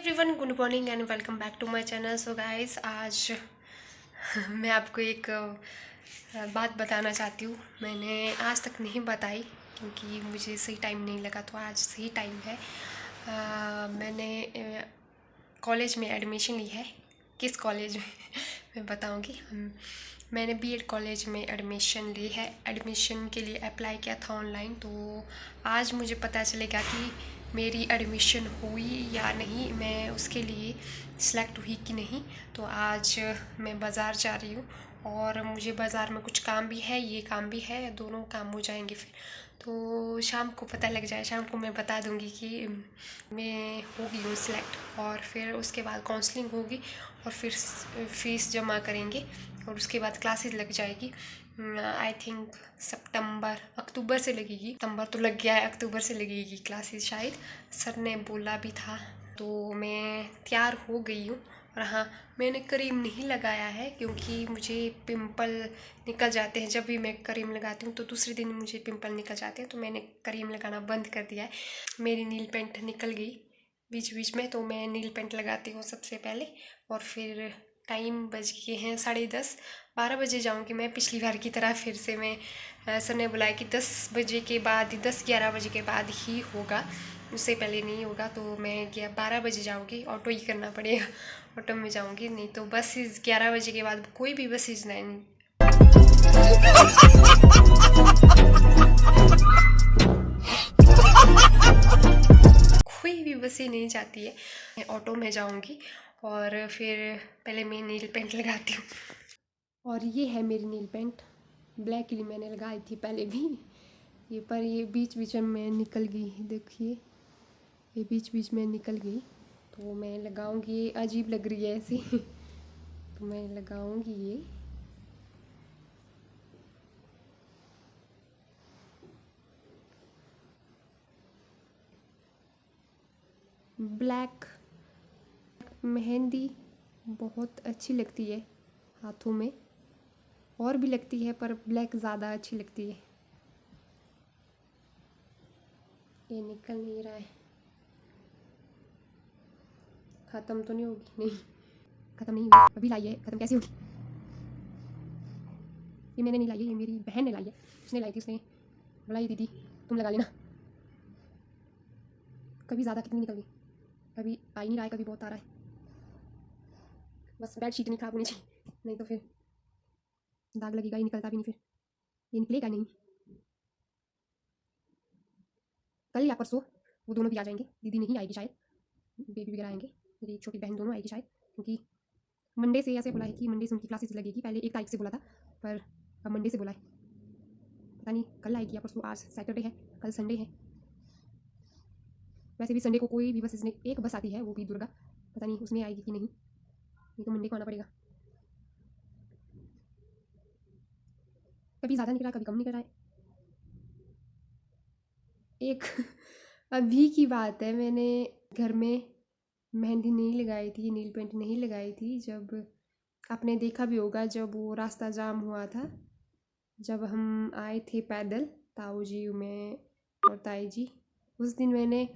Everyone, good morning and welcome back to my channel. So guys, आज मैं आपको एक बात बताना चाहती हूँ। मैंने आज तक नहीं बताई क्योंकि मुझे सही टाइम नहीं लगा, तो आज सही टाइम है। मैंने कॉलेज में एडमिशन ली है। किस कॉलेज में मैं बताऊँगी। मैंने बीएड कॉलेज में एडमिशन ली है। एडमिशन के लिए अप्लाई किया था ऑनलाइन, तो आज मुझे पता चलेगा कि मेरी एडमिशन हुई या नहीं, मैं उसके लिए सिलेक्ट हुई कि नहीं। तो आज मैं बाज़ार जा रही हूँ और मुझे बाज़ार में कुछ काम भी है, ये काम भी है, दोनों काम हो जाएंगे फिर। तो शाम को पता लग जाए, शाम को मैं बता दूँगी कि मैं हो गई हूँ सिलेक्ट। और फिर उसके बाद काउंसलिंग होगी और फिर फीस जमा करेंगे और उसके बाद क्लासेस लग जाएगी। आई थिंक अक्टूबर से लगेगी। सितंबर तो लग गया है, अक्टूबर से लगेगी क्लासेस शायद, सर ने बोला भी था। तो मैं तैयार हो गई हूँ। और हाँ, मैंने क्रीम नहीं लगाया है क्योंकि मुझे पिंपल निकल जाते हैं। जब भी मैं क्रीम लगाती हूँ तो दूसरे दिन मुझे पिंपल निकल जाते हैं, तो मैंने क्रीम लगाना बंद कर दिया है। मेरी नील पेंट निकल गई बीच बीच में, तो मैं नील पेंट लगाती हूँ सबसे पहले। और फिर टाइम बज गए हैं 10:30, 12 बजे जाऊँगी मैं पिछली बार की तरह। फिर से मैं सर ने बुलाया कि 10 बजे के बाद, 10-11 बजे के बाद ही होगा, उससे पहले नहीं होगा। तो मैं 12 बजे जाऊँगी, ऑटो ही करना पड़ेगा, ऑटो में जाऊँगी। नहीं तो बसेस 11 बजे के बाद कोई भी बसेज नहीं कोई भी बसें नहीं जाती है। मैं ऑटो में जाऊँगी और फिर पहले मैं नील पेंट लगाती हूँ। और ये है मेरी नील पेंट, ब्लैक ही मैंने लगाई थी पहले भी ये, पर ये बीच बीच में निकल गई। देखिए, ये बीच बीच में निकल गई, तो मैं लगाऊंगी। ये अजीब लग रही है ऐसे तो मैं लगाऊंगी ये। ब्लैक मेहंदी बहुत अच्छी लगती है हाथों में, और भी लगती है पर ब्लैक ज़्यादा अच्छी लगती है। ये निकल नहीं रहा है, ख़त्म तो नहीं होगी? नहीं, ख़त्म नहीं होगी, अभी लाई है, ख़त्म कैसे होगी? ये मैंने नहीं लाई है, ये मेरी बहन ने लाई है। उसने लाई थी, उसने बोला ये दीदी तुम लगा लेना। कभी ज़्यादा कितनी निकल गई, कभी आ ही नहीं रहा है, कभी बहुत आ रहा है। बस बेड शीट नहीं खराब होनी चाहिए, नहीं तो फिर दाग लगेगा, ही निकलता भी नहीं, फिर ये निकलेगा नहीं। कल या परसों वो दोनों भी आ जाएंगे। दीदी नहीं आएगी शायद, बेबी वगैरह आएंगे, मेरी छोटी बहन दोनों आएगी शायद, क्योंकि मंडे से ऐसे बोला है कि मंडे से उनकी क्लासेस लगेगी। पहले 1 तारीख से बोला था, पर अब मंडे से बोला है। पता नहीं कल आएगी या परसों। आज सैटरडे है, कल संडे है। वैसे भी संडे को कोई भी बस, इसने एक बस आती है, वो भी दुर्गा, पता नहीं उसमें आएगी कि नहीं, तो मंडे को आना पड़ेगा। कभी ज़्यादा निकल रहा है, कभी कम निकल रहा है। एक अभी की बात है, मैंने घर में मेहंदी नहीं लगाई थी, नील पेंट नहीं लगाई थी। जब आपने देखा भी होगा, जब वो रास्ता जाम हुआ था, जब हम आए थे पैदल, ताऊ जी, मैं और ताई जी, उस दिन मैंने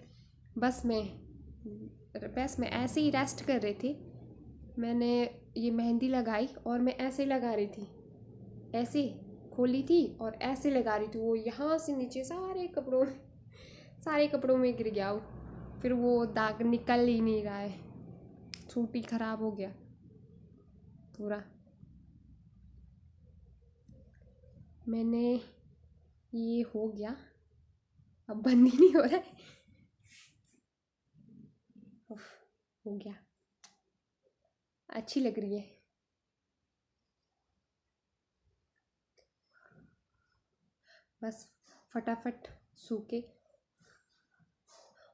बस में ऐसे ही रेस्ट कर रहे थे, मैंने ये मेहंदी लगाई और मैं ऐसे लगा रही थी, ऐसे खोली थी और ऐसे लगा रही थी। वो यहाँ से नीचे सारे कपड़ों में गिर गया वो। फिर वो दाग निकल ही नहीं रहा है, सूट ही खराब हो गया पूरा। मैंने ये हो गया, अब बंद ही नहीं हो रहा है। उफ, हो गया, अच्छी लग रही है। बस फटाफट सूखे।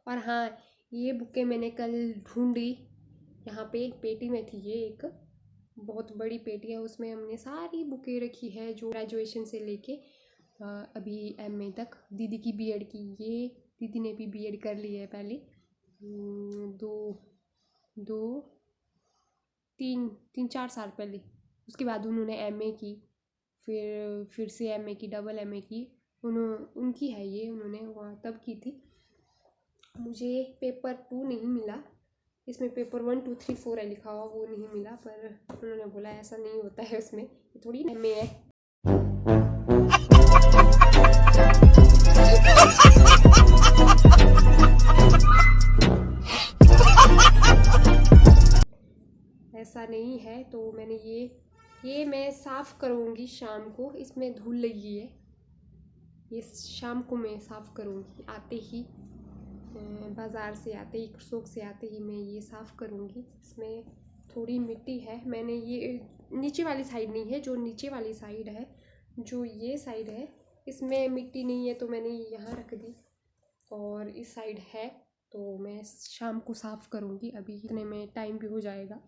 और हाँ, ये बुकें मैंने कल ढूंढी, यहाँ पे एक पेटी में थी, ये एक बहुत बड़ी पेटी है, उसमें हमने सारी बुकें रखी है जो ग्रेजुएशन से लेके अभी एमए तक। दीदी की बीएड की, ये दीदी ने भी बीएड कर ली है पहले, दो दो तीन तीन 4 साल पहले। उसके बाद उन्होंने एमए की, फिर से एमए की, डबल एमए की। उनकी है ये, उन्होंने वहाँ तब की थी। मुझे पेपर 2 नहीं मिला, इसमें पेपर 1 2 3 4 है लिखा हुआ, वो नहीं मिला, पर उन्होंने बोला ऐसा नहीं होता है उसमें, थोड़ी में है। ऐसा नहीं है, तो मैंने ये मैं साफ़ करूँगी शाम को। इसमें धूल लगी है, ये शाम को मैं साफ़ करूँगी। आते ही बाज़ार से आते ही, शौक से आते ही मैं ये साफ़ करूँगी। इसमें थोड़ी मिट्टी है, मैंने ये नीचे वाली साइड नहीं है, जो नीचे वाली साइड है, जो ये साइड है, इसमें मिट्टी नहीं है, तो मैंने यहाँ रख दी। और इस साइड है, तो मैं शाम को साफ़ करूँगी। अभी इतने में टाइम भी हो जाएगा।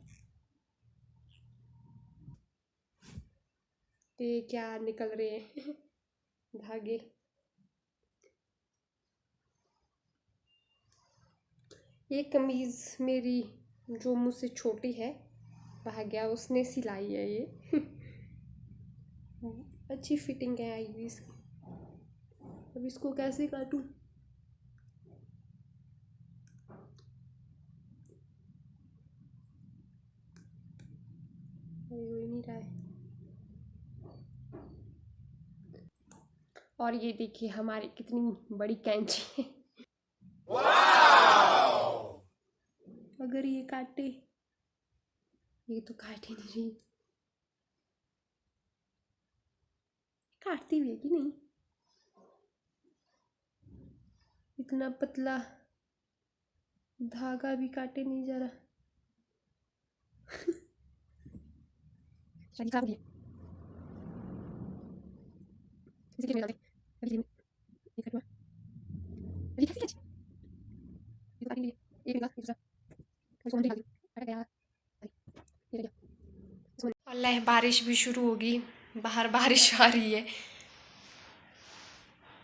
ये क्या निकल रहे हैं धागे। ये कमीज़ मेरी जो मुझसे छोटी है, भाग्या, उसने सिलाई है ये अच्छी फिटिंग है आई हुई इसकी। अब इसको कैसे काटूं? हो नहीं रहा है। और ये देखिए हमारी कितनी बड़ी कैंची है। अगर ये काटे, ये तो काट ही नहीं रही, काटती भी है कि नहीं? इतना पतला धागा भी काटे नहीं जा रहा। अल्लाह, बारिश भी शुरू होगी, बाहर बारिश आ रही है।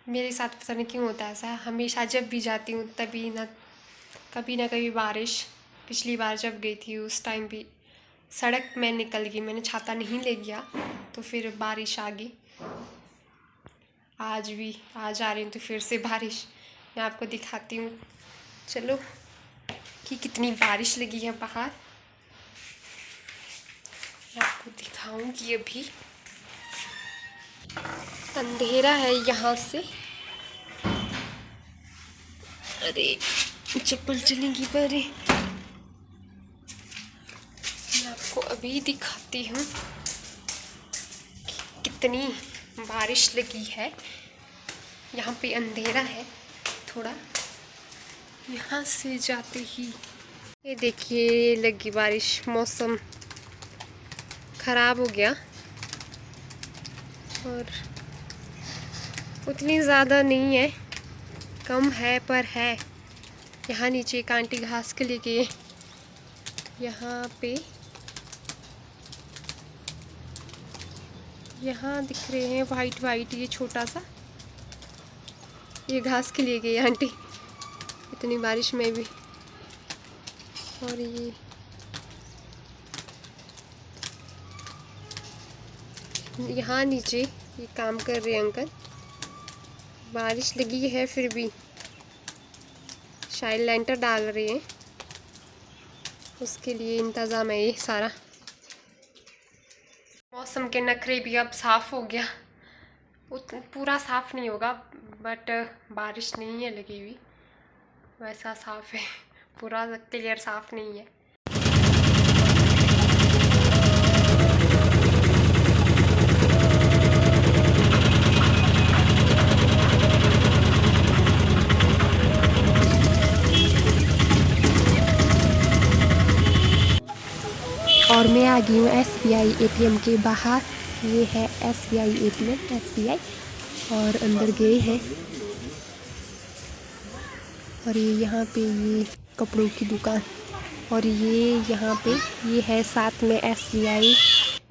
मेरे साथ पता नहीं क्यों होता है ऐसा, हमेशा जब भी जाती हूँ तभी ना कभी ना कभी बारिश। पिछली बार जब गई थी उस टाइम भी सड़क में निकल गई, मैंने छाता नहीं ले गया, तो फिर बारिश आ गई। आज आ रही हूँ तो फिर से बारिश। मैं आपको दिखाती हूँ, चलो, कि कितनी बारिश लगी है बाहर। मैं आपको दिखाऊंगी। अभी अंधेरा है यहाँ से। अरे चप्पल चलेंगी पर। मैं आपको अभी दिखाती हूँ कि कितनी बारिश लगी है। यहाँ पे अंधेरा है थोड़ा, यहाँ से जाते ही ये देखिए लगी बारिश। मौसम ख़राब हो गया, और उतनी ज़्यादा नहीं है, कम है पर है। यहाँ नीचे एक आंटी घास के लिए गए, यहाँ पे यहाँ दिख रहे हैं वाइट वाइट, ये छोटा सा, ये घास के लिए गई आंटी इतनी बारिश में भी। और ये यहाँ नीचे ये काम कर रहे हैं अंकल। बारिश लगी है फिर भी शायद लेंटर डाल रहे हैं, उसके लिए इंतज़ाम है ये सारा। मौसम के नखरे भी अब साफ़ हो गया, पूरा साफ़ नहीं होगा, बट बारिश नहीं है लगी हुई, वैसा साफ़ है, पूरा क्लियर साफ़ नहीं है। और मैं आ गई हूँ SBI ATM के बाहर। ये है SBI ATM, SBI, और अंदर गए हैं। और ये यहाँ पे ये कपड़ों की दुकान, और ये यहाँ पे ये है साथ में SBI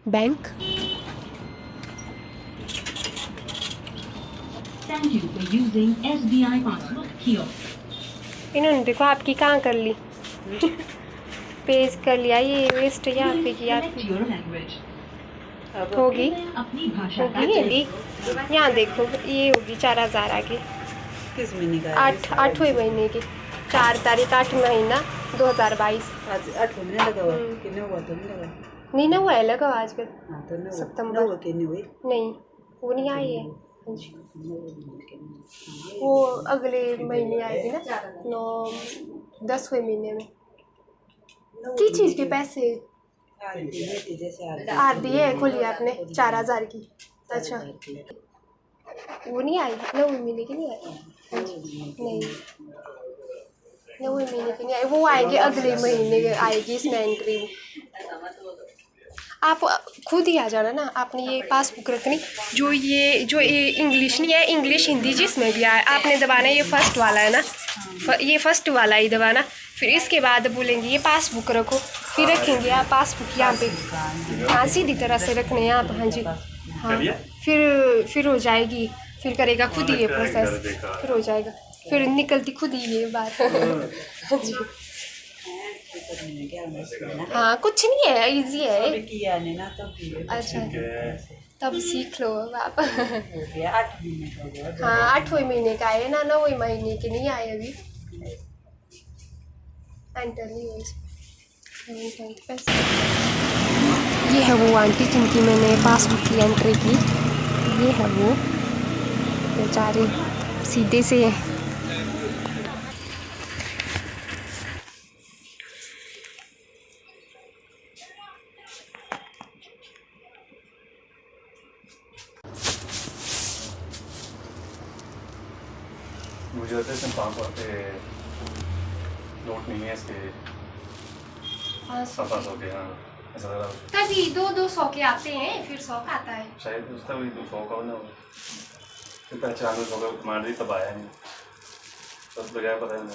बैंक। इन्होंने देखो आपकी कहाँ कर ली पेज कर लिया, ये वेस्ट यहाँ पे किया होगी होगी। यहाँ देखो ये होगी 4000 आगे, 8वें महीने की। 4 तारीख 8 महीना 2022। आज 8 महीने लगा हुआ कि 9 हुआ तो नहीं लगा? नहीं ना हुआ है, लगा हुआ आजकल। हाँ तो 9 सितंबर 9 के नहीं हुई। नहीं, वो नहीं आई है जी। वो अगले महीने आएगी ना, 9-10वें महीने में। की चीज़ के पैसे आरती है खोली आपने 4000 की। अच्छा, वो नहीं आई 9वें महीने की नहीं आई? नहीं, 9वें महीने की नहीं आई, वो आएगी अगले महीने आएगी इसमें एंट्री। आप खुद ही आ जाना ना, आपने ये पासबुक रखनी। जो ये इंग्लिश नहीं है, इंग्लिश हिंदी जिसमें भी आए आपने दबाना। ये फर्स्ट वाला है ना, ये फर्स्ट वाला ही दबाना। फिर इसके बाद बोलेंगे ये पासबुक रखो, फिर रखेंगे आप पासबुक यहाँ पे। हाँ, सीधी तरह से रखने हैं आप। हाँ जी, हाँ। फिर हो जाएगी, फिर करेगा खुद ही ये प्रोसेस, फिर हो जाएगा, फिर निकलती खुद ही ये बात। हाँ जी, हाँ कुछ नहीं है, इजी है। अच्छा, तब सीख लो अब आप। हाँ 8वें महीने का आए ना, 9वें महीने के नहीं आए अभी। एंटर नहीं हुई। ये है वो आंटी जिनकी मैंने पासबुक की एंट्री की। ये है वो बेचारे सीधे से। मुझे लगता है इसमें 500 के नोट नहीं है इसके। 500 के, हाँ ऐसा लग रहा है। कभी 200 के आते हैं, फिर 100 का आता है शायद उसका वही 200 का ना हो। फिर पहचान 200 का मार दी तब आया नहीं, तब बजाय पता है नहीं।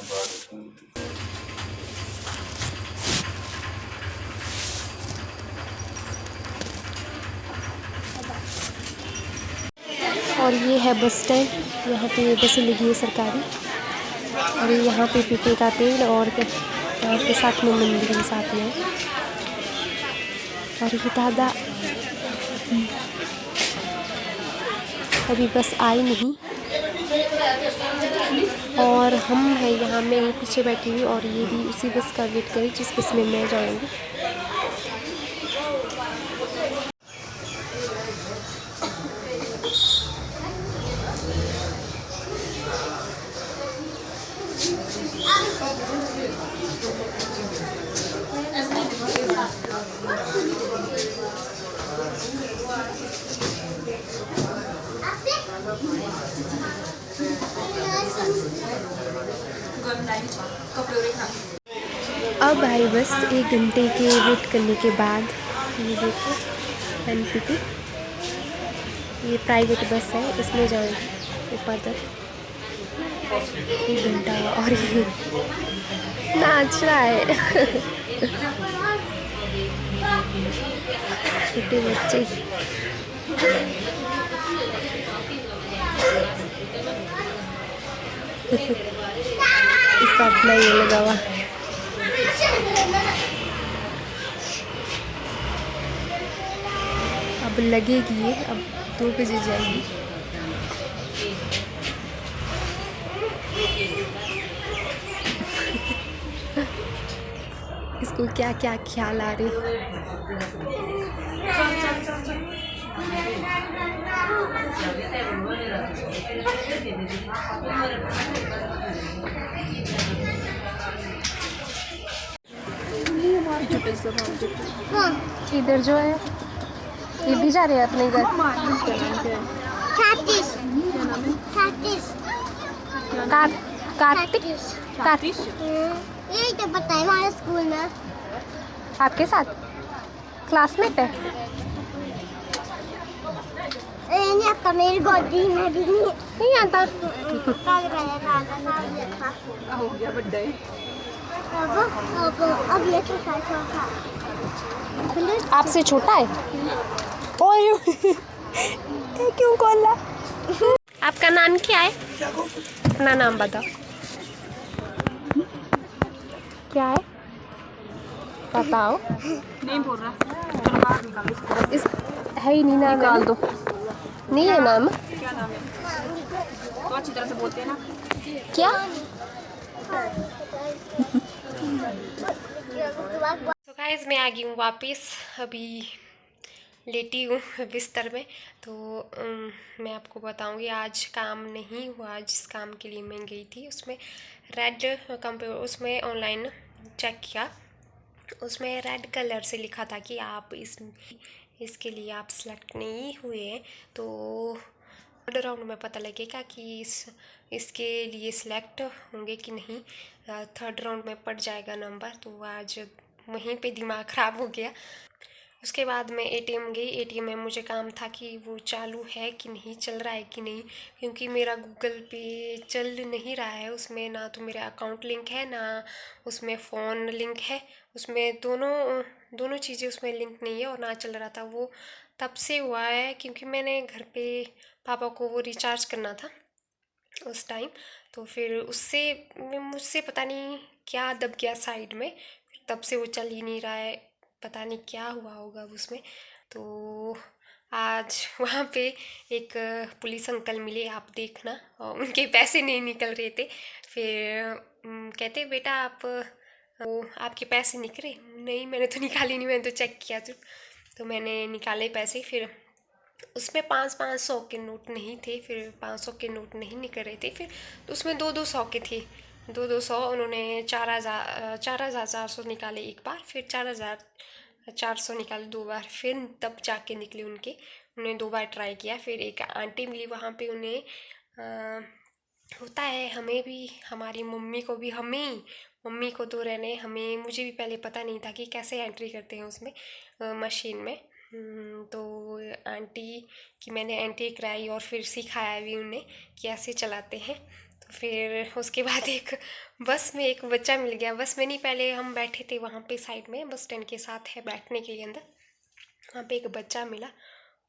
और ये है बस स्टैंड, यहाँ पे बसें लगी है सरकारी। और यहाँ पे पीपे का पेड़ और यहाँ पे साथ में मंदिर के साथ में। और ये दादा अभी बस आई नहीं, और हम हैं यहाँ में पीछे बैठी हुई, और ये भी उसी बस का वेट करें जिस बस में मैं जाऊँगी। अब आई बस 1 घंटे के वेट करने के बाद। ये देखो NPT, ये प्राइवेट बस है, इसमें जाऊँगी ऊपर तक। 1 घंटा और ये नाच रहा है। छोटे बच्चे। इसका अपना ये लगा हुआ। अब लगेगी ये, अब 2 बजे जाएगी। इसको क्या क्या ख्याल आ रहे। इधर जो है ये भी जा रहे हैं अपने घर। 36 कार्तिक यही तो पता है हमारे स्कूल में। आपके साथ क्लासमेट है? नहीं आता, मेरी गोदी में भी नहीं आता। हो गया बर्थडे। अब ये छोटा आपसे छोटा है? ओए क्यों खोला? आपका नाम क्या है? अपना नाम बताओ। क्या है बताओ। नहीं बोल रहा। इस है ही नहीं नाम। निकाल दो। नहीं है नाम। क्या नाम है? तो अच्छी तरह से बोलते हैं ना। क्या तो गाइस मैं आ गई हूँ वापस, अभी लेटी हूँ बिस्तर में। तो मैं आपको बताऊँगी आज काम नहीं हुआ जिस काम के लिए मैं गई थी। उसमें रेड कंप्यूटर, उसमें ऑनलाइन चेक किया, उसमें रेड कलर से लिखा था कि आप इसके लिए आप सेलेक्ट नहीं हुए हैं। तो थर्ड राउंड में पता लगेगा कि इसके लिए सिलेक्ट होंगे कि नहीं। थर्ड राउंड में पड़ जाएगा नंबर। तो आज वहीं पे दिमाग ख़राब हो गया। उसके बाद मैं एटीएम गई। एटीएम में मुझे काम था कि वो चालू है कि नहीं, चल रहा है कि नहीं, क्योंकि मेरा गूगल पे चल नहीं रहा है। उसमें ना तो मेरा अकाउंट लिंक है, ना उसमें फ़ोन लिंक है। उसमें दोनों चीज़ें उसमें लिंक नहीं है और ना चल रहा था। वो तब से हुआ है क्योंकि मैंने घर पे पापा को वो रिचार्ज करना था उस टाइम। तो फिर उससे मुझसे पता नहीं क्या दब गया साइड में, तब से वो चल ही नहीं रहा है। पता नहीं क्या हुआ होगा उसमें। तो आज वहाँ पे एक पुलिस अंकल मिले, आप देखना, और उनके पैसे नहीं निकल रहे थे। फिर कहते बेटा आप वो आपके पैसे निकले? नहीं मैंने तो निकाले नहीं, मैंने तो चेक किया तो मैंने निकाले पैसे। फिर उसमें 500 के नोट नहीं थे, फिर 500 के नोट नहीं निकल रहे थे। फिर तो उसमें 200 के थे, 200 उन्होंने 4,400 निकाले एक बार, फिर 4,400 निकाले दो बार, फिर तब जाके निकले उनके। उन्होंने 2 बार ट्राई किया। फिर एक आंटी मिली वहाँ पे, उन्हें होता है हमें भी, हमारी मम्मी को भी, मम्मी को तो रहने हमें, मुझे भी पहले पता नहीं था कि कैसे एंट्री करते हैं उसमें मशीन में। तो आंटी की मैंने एंट्री कराई और फिर सिखाया भी उन्हें कि ऐसे चलाते हैं। तो फिर उसके बाद एक बस में एक बच्चा मिल गया। बस में नहीं, पहले हम बैठे थे वहाँ पे साइड में, बस स्टैंड के साथ है बैठने के लिए अंदर। वहाँ पे एक बच्चा मिला,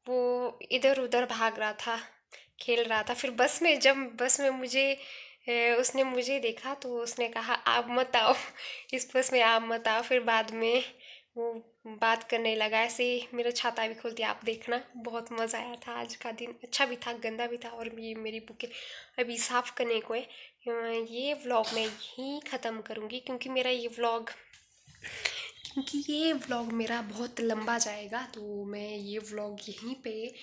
वो इधर उधर भाग रहा था, खेल रहा था। फिर जब बस में उसने मुझे देखा तो उसने कहा आप मत आओ, इस बस में आप मत आओ। फिर बाद में वो बात करने लगा, ऐसे मेरा छाता भी खोल दिया। आप देखना, बहुत मज़ा आया था। आज का दिन अच्छा भी था, गंदा भी था। और ये मेरी बुकें अभी साफ़ करने को है। ये व्लॉग मैं यहीं ख़त्म करूँगी क्योंकि ये व्लॉग मेरा बहुत लंबा जाएगा। तो मैं ये व्लॉग यहीं पे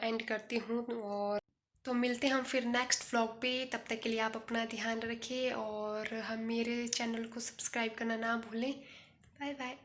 एंड करती हूँ। और तो मिलते हैं हम फिर नेक्स्ट व्लॉग पे। तब तक के लिए आप अपना ध्यान रखें और हम मेरे चैनल को सब्सक्राइब करना ना भूलें। Bye bye.